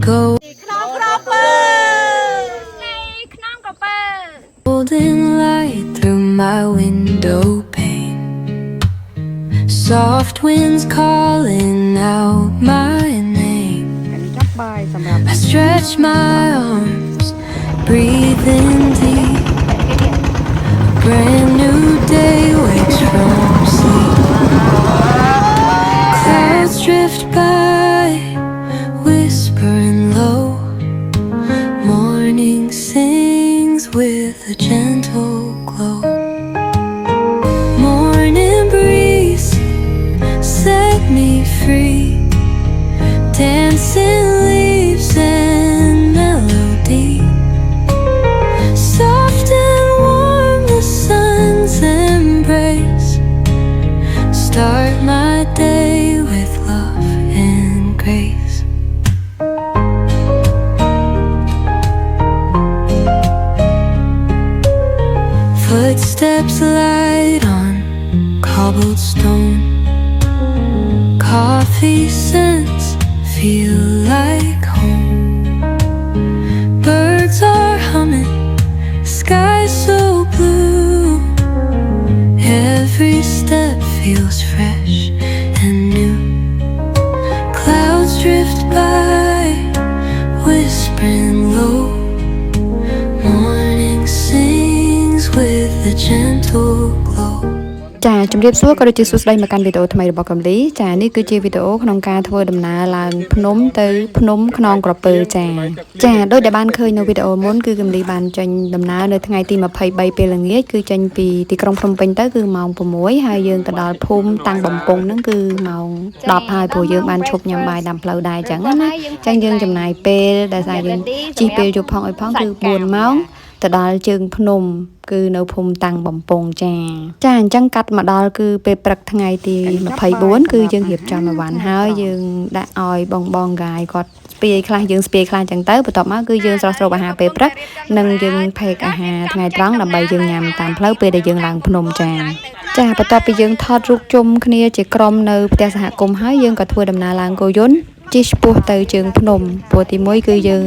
go. Golden light through my window pane. Soft winds calling out my name. I stretch my arms, breathe in deep. A brand new day wakes from sleep. Clouds drift by, whispering low. Morning sings with a gentle glow. Morning breeze set me free. Dancing leaves and melody. Soft and warm the sun's embrace. Start my day with love and grace. Footsteps light on cobbled stone. Coffee scents feel like home. Birds are humming, sky so blue. Every step feels fresh and new. Clouds drift by, whispering low. Morning sings with a gentle glow. ចាជំរាបសួរក៏ដូចជាសួស្តីមកកាន់វីដេអូថ្មីរបស់កំលីចានេះគឺជាវីដេអូក្នុងការធ្វើដំណើរឡើងភ្នំទៅភ្នំខ្នងក្រពើចាដូចដែលបានឃើញនៅវីដេអូមុនគឺកំលីបានចេញដំណើរនៅថ្ងៃទី23ពេលល្ងាចគឺចេញពីទីក្រុងភ្នំពេញទៅគឺម៉ោង6ហើយយើងទៅដល់ភូមិតាំងបំពង់ហ្នឹងគឺម៉ោង10ហើយព្រោះយើងបានឈប់ញ៉ាំបាយតាមផ្លូវដែរអញ្ចឹងណាអញ្ចឹងយើងចំណាយពេលដែលថាយើងជិះពេលយប់ផងអីផងគឺ4ម៉ោងទៅដល់ជើងភ្នំគឺនៅភូមិតាំងបំពង់ចាអញ្ចឹងកាត់មកដល់គឺពេលព្រឹកថ្ងៃទី24គឺយើងរៀបចំឲ្យបានហើយយើងដាក់ឲ្យបងកាយគាត់ស្ពាយខ្លះយើងស្ពាយខ្លះអញ្ចឹងទៅបន្ទាប់មកគឺយើងស្រស់ស្រូបអាហារពេលព្រឹកនិងយើងផេកអាហារថ្ងៃត្រង់ដើម្បីយើងញ៉ាំតាមផ្លូវពេលដែលយើងឡើងភ្នំចាបន្ទាប់ពីយើងថតរូបជុំគ្នាជាក្រុមនៅផ្ទះសហគមន៍ហើយយើងក៏ធ្វើដំណើរឡើងគោយន្តជិះឆ្ពោះទៅជើងភ្នំព្រោះទី1គឺយើង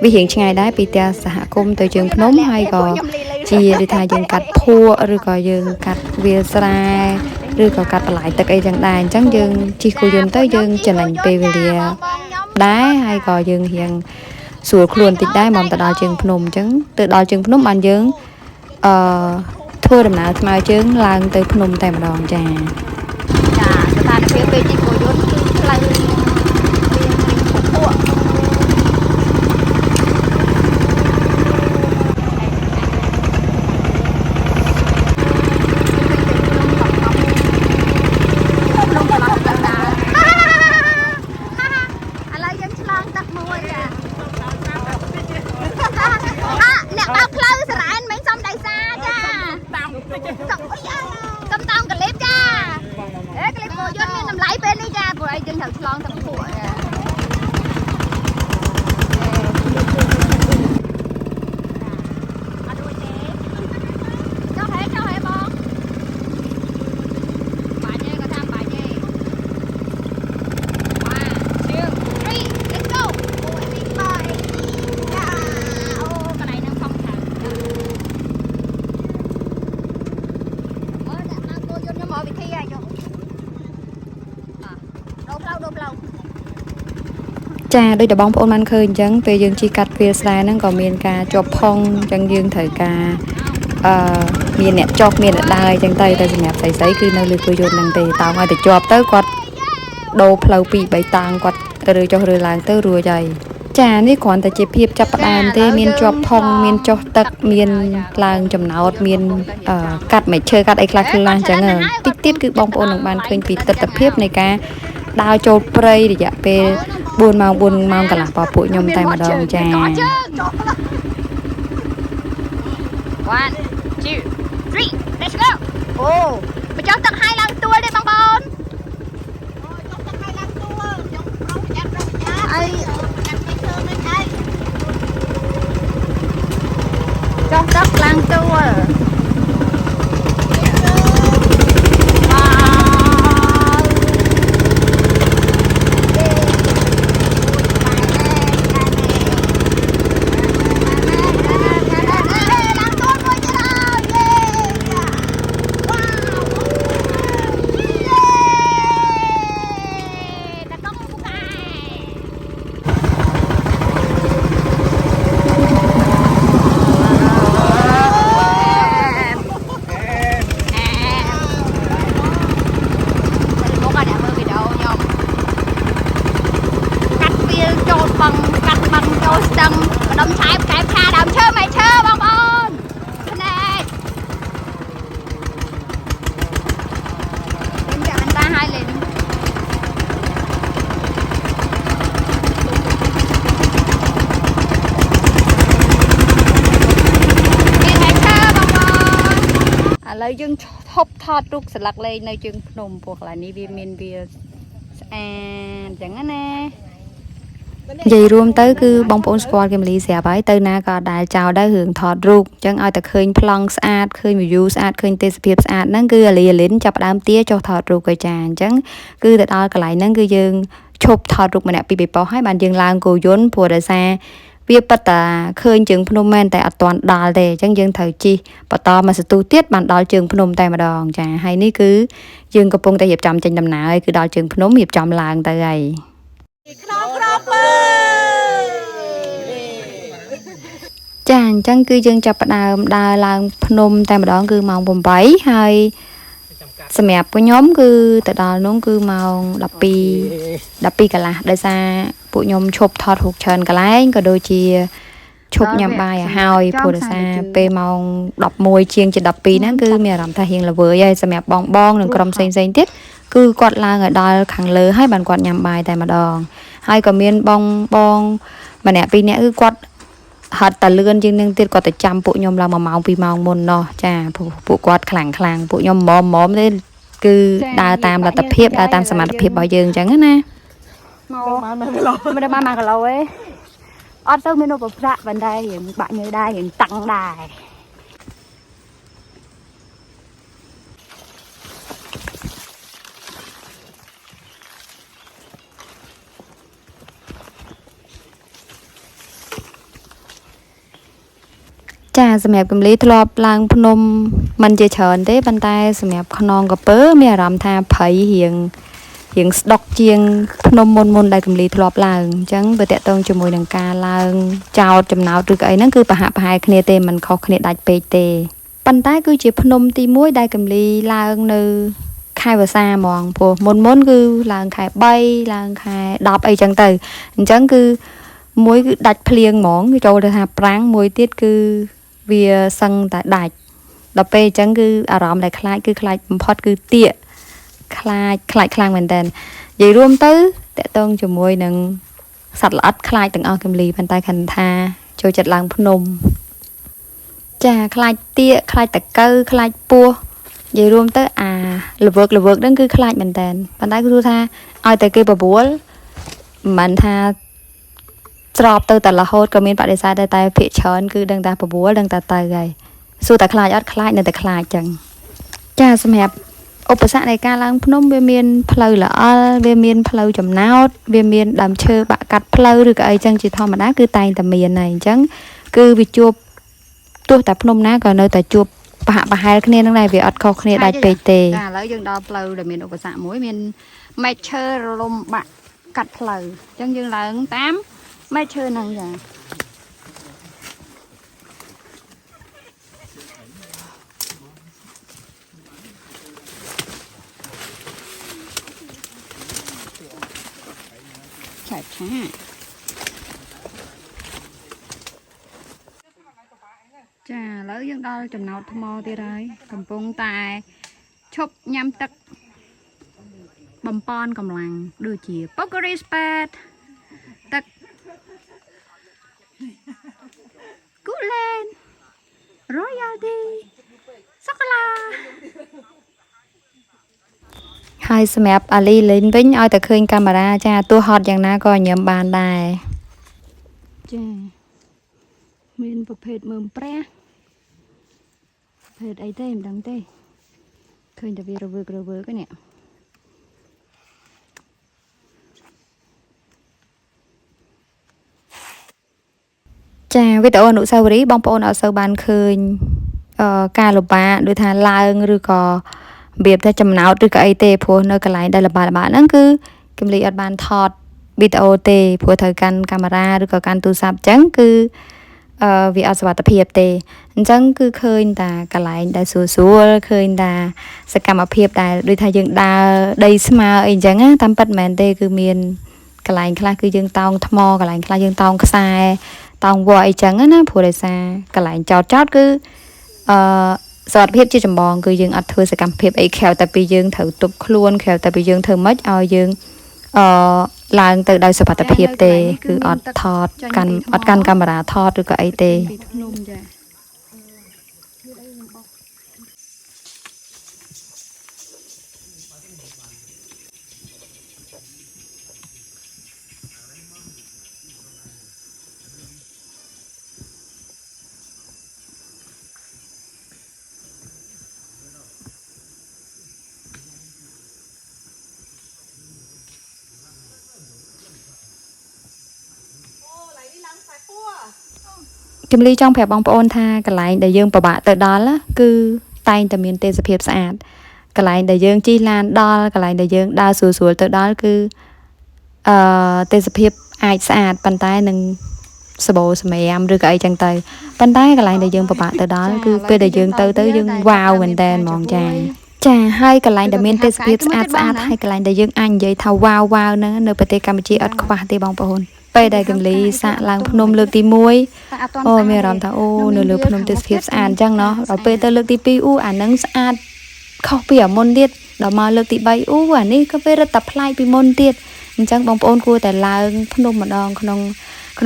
វារៀងឆ្ងាយដែរពីផ្ទះសហគមន៍ទៅជើងភ្នំហើយក៏ជាដូចថាយើងកាត់ភក់ឬក៏យើងកាត់វាលស្រែឬក៏កាត់បន្លាយទឹកអីចឹងដែរអញ្ចឹងយើងជិះគោយន្តទៅយើងចំណេញពេលវេលាដែរហើយក៏យើងរៀងស្រួលខ្លួនតិចដែរមកទៅដល់ជើងភ្នំអញ្ចឹងទៅដល់ជើងភ្នំបានយើងធ្វើដំណើរថ្មើរជើងឡើងទៅភ្នំតែម្ដងចាស្ថានភាពពេលជិះគោយន្តគឺផ្លូវដូចតែបងប្អូនបានឃើញអញ្ចឹងពេលយើងជិះកាត់វាលស្រែហ្នឹងក៏មានការជាប់ផងអញ្ចឹងយើងត្រូវការមានអ្នកចុះមានអ្នកដើរអញ្ចឹងទៅសម្រាប់ស្រីគឺនៅលើគោយន្តហ្នឹងទេតោងឲ្យតែជាប់ទៅគាត់ដូរផ្លូវ2 3តង់គាត់រើចុះរើឡើងទៅរួចហើយនេះគ្រាន់តែជាភាពចាប់ផ្ដើមទេមានជាប់ផងមានចុះទឹកមានឡើងចំណោតមានកាត់មែកឈើកាត់អីខ្លះអញ្ចឹងតិចទៀតគឺបងប្អូននឹងបានឃើញពីទស្សនវិជ្ជានៃការដើរចូលព្រៃរយៈពេល4ម៉ោងកន្លះរបស់ពួកខ្ញុំតែម្ដងចា 1 2 3 let's go អូបញ្ចុះទឹកហើយឡើងទួលទេបងប្អូនចុះទឹកហើយឡើងទួលខ្ញុំប្រុងចាត់អីចាត់មិនធ្វើមិនអីចុះទឹកឡើងទួល lấy dương thop thọt rục sờ lạc lên nơi dương nôm buộc lại ní vi miền vi chẳng nè vậy rùm tới cứ bong bóng squad game lý xẻ bái tới na có đại chào đã hưởng thọt rục chẳng ai ta khơi plong sát khơi view sát khơi tê sập sátนั่นคืออะไรลิ้นจับดามเตี้ยcho thọt rục cái chàng chẳngคือแต่ตอนก็ไหลนั่นคือdươngชบถอดรูปมันเนี่ยปีปอให้มันยังลางกูย้นผัวเดซาเวียปตาเคยจึงพนมแมนแต่อัตวันดาลเดจังยังเถอจีปตอมาสตูเตียดมันดอลจึงพนมแต่มาดองจ้าให้นี่คือยังกระปงแต่เหยียบจำจังดำหนาคือดอลจึงพนมเหยียบจำลางแต่ไงจ้าจังคือยังจับดาวดาลางพนมแต่มาดองคือมองผมไปให้สมัยปุยมคือแต่ดาวน้องคือมองดับปีกันละได้ซาปุยมชบทอดหกเชิญกันแล้วก็โดยจีชบยำใบหายปุได้ซาไปมองดับมวยเชียงจะดับปีนั่นคือมีรำทาเฮงละเวอสมัยบองหนึ่งกรมเซ็งติดคือกอดลางởดาวขังเลยให้บันกอดยำใบแต่มาดองให้ก็มีบองมาเนี่ยปีนี้คือกอดหัดแต่เลื่อนจึงนึงติดก็แต่จำปุยมเรามาเมาปีเมามนเนาะจ้าปุกอดคลังปุยมมอมได้คือดาวตามระดับเพียบดาวตามสมรรถเพียบบ่อยยืงจังนะไม่ได้มากับเราเว้ยออดเตอร์เมนูแบบพระบันไดเห็นบะเนื้อได้เห็นตังได้จ้าสมัยกำลีทลอบลางพนมมันจะเฉินได้บันไดสมัยขนองกับเปิ้ลมีอารมณ์ทาไผ่เหียงดอกเจียงพนมมนได้กำลีทลอบลางจังเบตตองจมูกดังกาลางเจ้าจำนาวตรึกไอ้นั่นคือปะหะพายคเนเตมันเขาคเนได้เปเตปันใต้คือจีพนมตีมุ้ยได้กำลีลางเนื้อคายภาษามองพวมนคือลางคายใบลางคายดอกไอ้จังเตยจังคือมุ้ยดัดเพลียงหมองโจเดหาปรางมุ้ยติดคือเวียสังแต่ดัดดอกเปจังคืออารมณ์ได้คล้ายคือคล้ายพอดคือเตี้ยคลายเหมือนเดิมใหญ่รวมตื้อแต่ต้องจมวยหนึ่งสัตว์ละอัดคลายต่างออกกำลีพันตายขันธาโจจัดลางพนมจ่าคลายเตี้ยคลายตะเกอคลายปัวใหญ่รวมตื้อระเบิกนั่นคือคลายเหมือนเดิมพันตายคือท่าเอาแต่เก็บบัวมันท่าจอบตื้อแต่ละโฮดก็มีปฏิเสธแต่เพชช้อนคือดังตาบัวดังตาเตยสู้แต่คลายยอดคลายเนี่ยแต่คลายจังจ่าสมัยอุปสรรคในการล้างพนมเวียนเมียนเพลย์ละเวียนเมียนเพลย์จำนาวเวียนเมียนดำเชอปะกัดเพลย์หรือไอ้จังจีทอมานะคือไตแต่เมียนnàyจังคือวิจูบตัวแต่พนมนะก่อนเลยแต่จูบปะหายคะแนนทั้งในวิอัดเขาคะแนนได้เปเตแล้วยังดาวเพลย์เดี๋ยวเมียนอุปสรรคมวยเมียนไม่เชอลมปะกัดเพลย์จังยังล้างตามไม่เชอนังอย่างใช่จ้าแล้วยังดอจำนวนทมอที่ไรกำปงตายชบยำตักบอมปอนกำลังดูจีป๊อกกรีสเปดตักกูเลนรอยัลตี้ช็อกโกแลตให้สมับอาลีเล่นวิ่งเอาแต่เคยกล้องราจ้าตัวฮอตอย่างน่าก็ยำบานได้จ้ามีนประเภทมือแปรประเภทไอเต้มดังเต้เคยจะไประเบิดก็เนี่ยจ้าวิดีโอหนูสาวรีบองปอนเอาสาวบานเคยการลบบ้าโดยทางลายหรือก็เบียบถ้าจำนาวหรือก็ไอเต้พวกเนื้อกระไรได้ระบาดนั่นคือกิมลีอัดบานทอดวิดีโอเต้พวกเธอการกล้องราหรือก็การตูซับจังคือวิอัศวัตเพียบเตจังคือเคยแต่กระไรได้สัวเคยแต่สกรรมเพียบได้โดยทางยังดาได้สมาเองจังทำปัดแมนเตคือเมียนกระไรคลาคือยังตองทมอกระไรคลายังตองทรายตองวัวไอจังนะผู้ใดซากระไรจอดคือสวัสดีเพียบที่จำบองคือยังอัดเธอสกรรมเพียบไอแขวแต่ไปยังเถอตุบคล้วนแขวแต่ไปยังเธอมัดเอายังลางแต่ได้สปัตเพียบเตคืออัดทอดกันอัดกันกรรมราทอดหรือก็ไอเต ជំលីចង់ប្រាប់បងប្អូនថាកន្លែងដែលយើងពិបាកទៅដល់គឺតែងតែមានទេសភាពស្អាតកន្លែងដែលយើងជិះឡានដល់កន្លែងដែលយើងដើរស្រួលៗទៅដល់គឺទេសភាពអាចស្អាតប៉ុន្តែនឹងសបោសម្រាមឬក៏អីចឹងទៅប៉ុន្តែកន្លែងដែលយើងពិបាកទៅដល់គឺពេលដែលយើងទៅយើងវ៉ាវមែនតើហ្មងចាហើយកន្លែងដែលមានទេសភាពស្អាតហើយកន្លែងដែលយើងអាចនិយាយថាវ៉ាវហ្នឹងនៅប្រទេសកម្ពុជាអត់ខ្វះទេបងប្អូនពេលដែលកំលីសាកឡើងភ្នំលើកទី1អូមានអារម្មណ៍ថាអូនៅលើភ្នំទេសភាពស្អាតអញ្ចឹងដល់ពេលទៅលើកទី2អូអាហ្នឹងស្អាតខុសពីអាមុនទៀតដល់មកលើកទី3អូអានេះក៏វារឹតតែប្លែកពីមុនទៀតអញ្ចឹងបងប្អូនគួរតែឡើងភ្នំម្ដងក្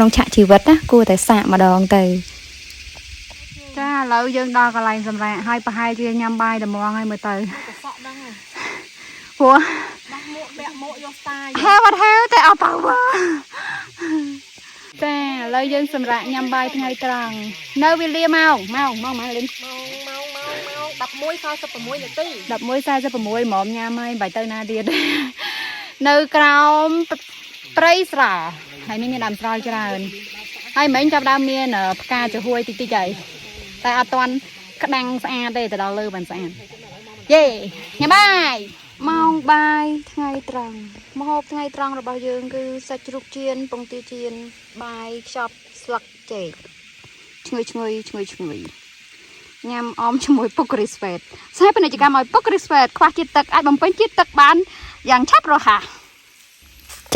នុងឆាកជីវិតណាគួរតែសាកម្ដងទៅចាឥឡូវយើងដល់កន្លែងសម្រាប់ហើយប្រហែលជាញ៉ាំបាយដំងហើយមើលទៅព្រោះដោះមួកពាក់មួកយកស្តាយហេវតែអត់ទៅចាឥឡូវយើងសម្រាប់ញ៉ាំបាយថ្ងៃត្រង់នៅវេលាម៉ោងលេង11:46 នាទី11:46ហ្មងញ៉ាំហើយមិនបាច់ទៅណាទៀតនៅក្រោមព្រៃស្រល់ហើយនេះមានដើមស្រល់ច្រើនហើយមិញចាប់ដើមមានផ្កាចំហួយតិចៗហើយតែអត់ទាន់ក្តាំងស្អាតទេទៅដល់លើបានស្អាតយេញ៉ាំបាយម៉ោងបាយថ្ងៃត្រង់ម្ហូបថ្ងៃត្រង់របស់យើងគឺសាច់ជ្រូកចៀនពងទាចៀនបាយខ្ចប់ស្លឹកចេកឈ្ងុយញ៉ាំអមជាមួយពុករីស្វេតស្អែកពាណិជ្ជកម្មឲ្យពុករីស្វេតខ្វះជាតិទឹកអាចបំពេញជាតិទឹកបានយ៉ាងឆាប់រហ័ស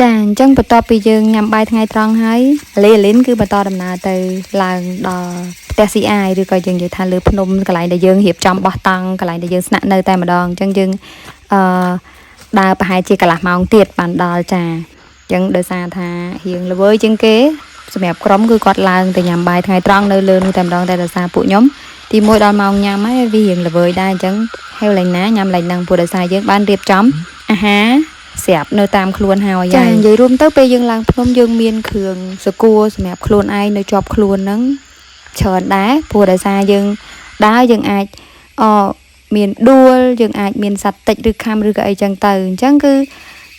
ចាអញ្ចឹងបន្ទាប់ពីយើងញ៉ាំបាយថ្ងៃត្រង់ហើយលេលីនគឺបន្តដំណើរទៅឡើងដល់ផ្ទះ CI ឬក៏យើងនិយាយថាលើភ្នំកន្លែងដែលយើងរៀបចំបោះតង់កន្លែងដែលយើងស្នាក់នៅតែម្ដងអញ្ចឹងយើងដើរប្រហែលជាកន្លះម៉ោងទៀតបានដល់ចាអញ្ចឹងដោយសារថារៀងល្វើយជាងគេសម្រាប់ក្រុមគឺគាត់ឡើងទៅញ៉ាំបាយថ្ងៃត្រង់នៅលើនោះតែម្ដងតែដោយសារពួកខ្ញុំទី1ដល់ម៉ោងញ៉ាំហើយវារៀងល្វើយដែរអញ្ចឹងហេវឡើងណាញ៉ាំឡើងហ្នឹងព្រោះដោយសារយើងបានរៀបចំអាហារស្រាប់នៅតាមខ្លួនហើយចានិយាយរួមទៅពេលយើងឡើងភ្នំយើងមានគ្រឿងសគួរសម្រាប់ខ្លួនឯងនៅជាប់ខ្លួនហ្នឹងច្រើនដែរព្រោះដោយសារយើងដើរយើងអាចមានដួលយើងអាចមានសត្វតិចឬខាំឬក៏អីចឹងទៅអញ្ចឹងគឺ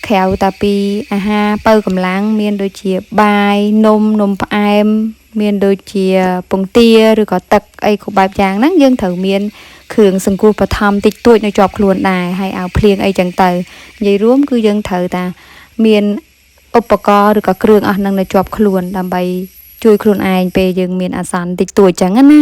ក្រៅតែពីអាហារបើកម្លាំងមានដូចជាបាយនំផ្អែមមានដូចជាពងទាឬក៏ទឹកអីគ្រប់បែបយ៉ាងហ្នឹងយើងត្រូវមានគ្រឿងសង្គ្រោះបឋមតិចតួចនៅជាប់ខ្លួនដែរហើយអាវភ្លៀងអីចឹងទៅនិយាយរួមគឺយើងត្រូវតាមានឧបករណ៍ឬក៏គ្រឿងអស់ហ្នឹងនៅជាប់ខ្លួនដើម្បីជួយខ្លួនឯងពេលយើងមានអាសន្នតិចតួចចឹងណា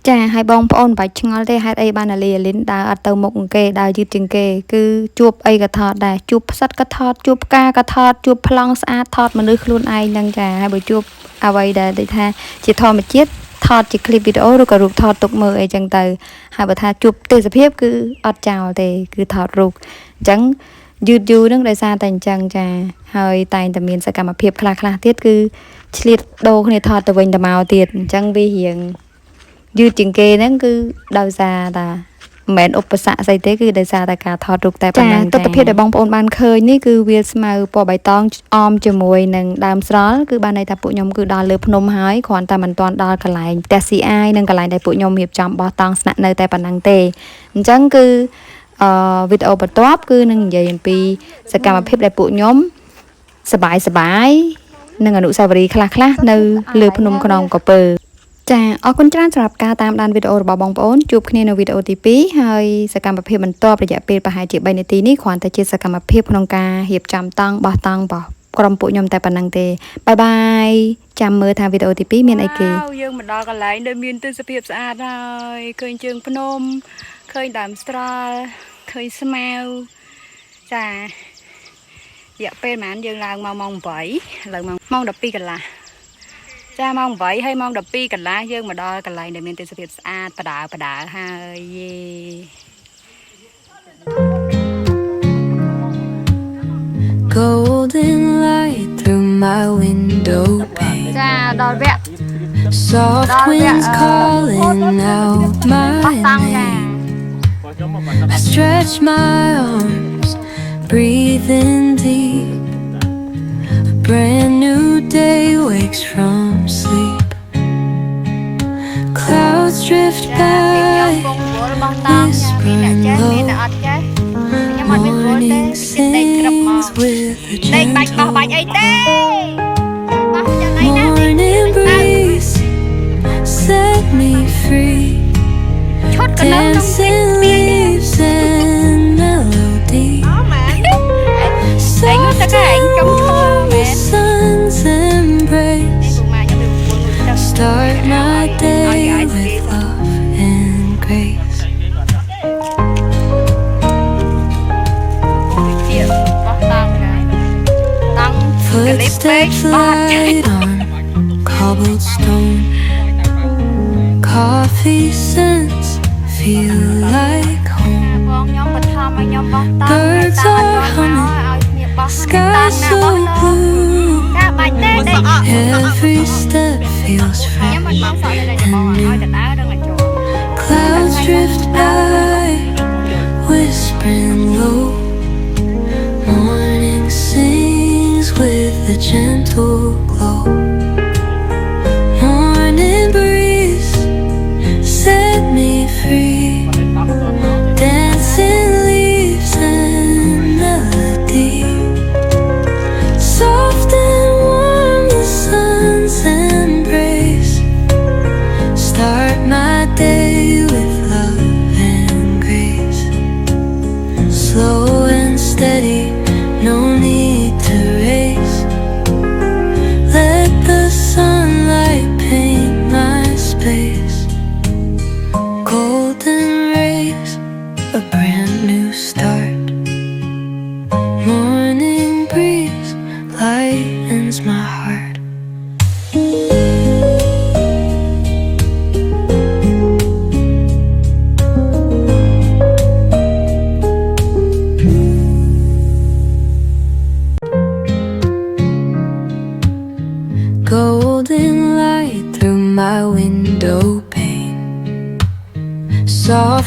ចាហើយបងប្អូនមិនបាច់ឆ្ងល់ទេហេតុអីបានអាលីដើរអត់ទៅមុខគេដើរយឺតជាងគេគឺជួបអីក៏ថតដែរជួបផ្សិតក៏ថតជួបផ្កាក៏ថតជួបប្លង់ស្អាតថតមនុស្សខ្លួនឯងហ្នឹងចាហើយបើជួបអ្វីដែលដូចថាជាធម្មជាតិថតជាคลิปវីដេអូឬក៏រូបថតទុកមើលអីចឹងទៅហើយបើថាជួបទេសភាពគឺអត់ចោលទេគឺថតរូបអញ្ចឹងយឺតយូរហ្នឹងដោយសារតែអញ្ចឹងចាហើយតែងតែមានសកម្មភាពខ្លះទៀតគឺឆ្លៀតដូរគ្នាថតទៅវិញទៅមកទៀតអញ្ចឹងវារៀងយឺតជាងគេហ្នឹងគឺដោយសារតែមិនមែនឧបសគ្គស្អីទេគឺដោយសារតែការថតរូបតែប៉ុណ្ណឹងទស្សនវិជ្ជាដែលបងប្អូនបានឃើញនេះគឺវាស្មៅពណ៌បៃតងអមជាមួយនឹងដើមស្រល់គឺបានន័យថាពួកខ្ញុំគឺដល់លើភ្នំហើយគ្រាន់តែមិនទាន់ដល់កន្លែងផ្ទះ CI និងកន្លែងដែលពួកខ្ញុំរៀបចំបោះតង់ស្នាក់នៅតែប៉ុណ្ណឹងទេអញ្ចឹងគឺវីដេអូបន្ទាប់គឺនឹងនិយាយអំពីសកម្មភាពដែលពួកខ្ញុំសប្បាយនិងអនុស្សាវរីយ៍ខ្លះនៅលើភ្នំខ្នងក្រពើចាអរគុណច្រើនសម្រាប់ការតាមដានវីដេអូរបស់បងប្អូនជួបគ្នានៅវីដេអូទី2ហើយសកម្មភាពបន្ទាប់រយៈពេលប្រហែលជា3នាទីនេះគ្រាន់តែជាសកម្មភាពក្នុងការរៀបចំតង់បោះតង់របស់ក្រុមពួកខ្ញុំតែប៉ុណ្្នឹងទេបាយបាយចាំមើលថាវីដេអូទី2មានអីគេយើងមកដល់កន្លែងដែលមានទេសភាពស្អាតហើយឃើញជើងភ្នំឃើញដើមស្រល់ឃើញស្មៅចារយៈពេលប្រហែលយើងឡើងមកម៉ោង8ឡើងម៉ោង12កន្លះចាម៉ោង8ហើយម៉ោង12កន្លះយើងមកដល់កន្លែងដែលមានទេសភាពស្អាតបដើហើយយេ Golden light through my window pane. ចាដល់វគ្គ Soft winds calling out my name. I stretch my arms, breathing deep. A brand new day wakes from sleep. Clouds drift by, whispering low. Morning sings with a gentle morning breeze the sun's embrace. Start my day with love and grace. Footsteps light on cobblestone. Coffee scents feel like home. Birds are humming, sky so blue. Every step feels fresh and new. Clouds drift by, whispering low. Morning sings with a gentle glow. Morning breeze set me free. Dancing leaves and melody. Soft and warm, the sun's embrace. Start my day with love and grace. Slow and steady, no need to race. Let the sunlight paint my space. Golden rays, a brand new start. Morning breeze lightens my heart. Golden light through my window pane. Soft